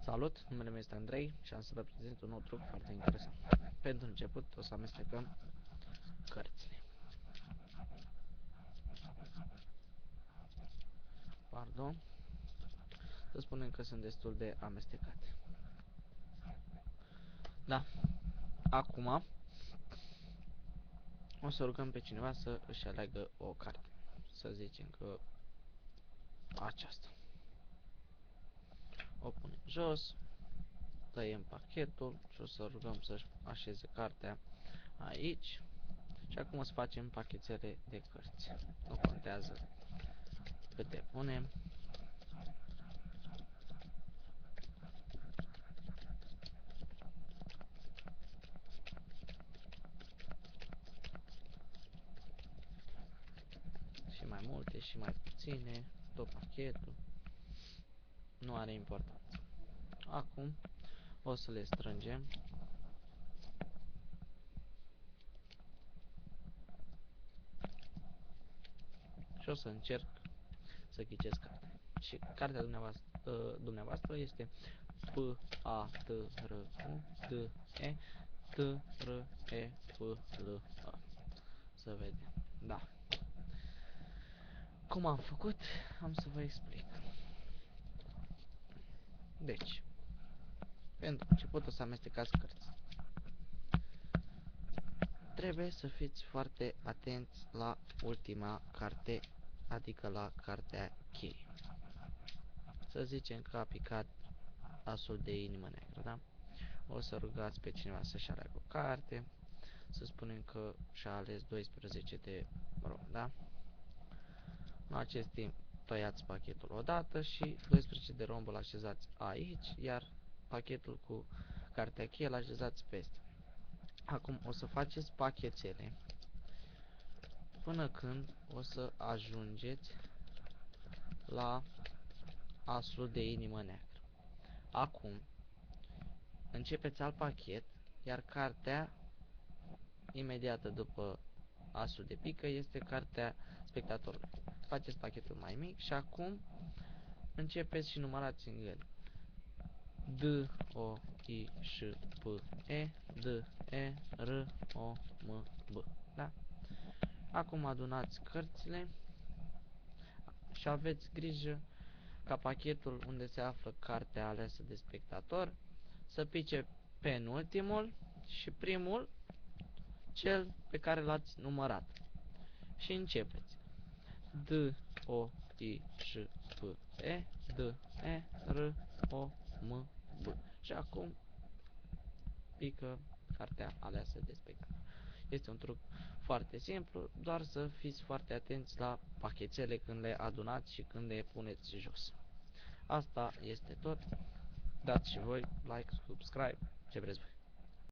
Salut, numele meu este Andrei și am să vă prezint un nou truc foarte interesant. Pentru început o să amestecăm cărțile. Pardon. Să spunem că sunt destul de amestecate. Da. Acum o să rugăm pe cineva să își aleagă o carte. Să zicem că aceasta. O punem jos, tăiem pachetul și o să rugăm să-și așeze cartea aici. Și acum o să facem pachetele de cărți. Nu contează câte punem. Și mai multe și mai puține, tot pachetul, nu are importanță. Acum o să le strângem și o să încerc să ghicesc cartea. Și cartea dumneavoastră este P-A-T-R-U D-E-T-R-E-F-L-A. Să vedem. Da. Cum am făcut, am să vă explic. Deci, pentru început o să amestecați cărți. Trebuie să fiți foarte atenți la ultima carte, adică la cartea cheie. Să zicem că a picat asul de inimă neagră, da? O să rugați pe cineva să-și aleagă o carte, să spunem că și-a ales 12 de rom, da? În acest timp tăiați pachetul odată și 12 de romb îl așezați aici, iar pachetul cu cartea cheie îl așezați peste. Acum o să faceți pachetele până când o să ajungeți la asul de inimă neagră. Acum începeți alt pachet, iar cartea imediată după asul de pică este cartea spectatorului. Faceți pachetul mai mic și acum începeți și numărați în el. D, O, I, S, P, E, D, E, R, O, M, B. Da? Acum adunați cărțile și aveți grijă ca pachetul unde se află cartea aleasă de spectator să pice penultimul și primul, cel pe care l-ați numărat. Și începeți. D, O, I, S, P, E, D, E, R, O, M, B. Și acum pică cartea aleasă de spectator. Este un truc foarte simplu, doar să fiți foarte atenți la pachetele când le adunați și când le puneți jos. Asta este tot. Dați și voi like, subscribe, ce vreți voi.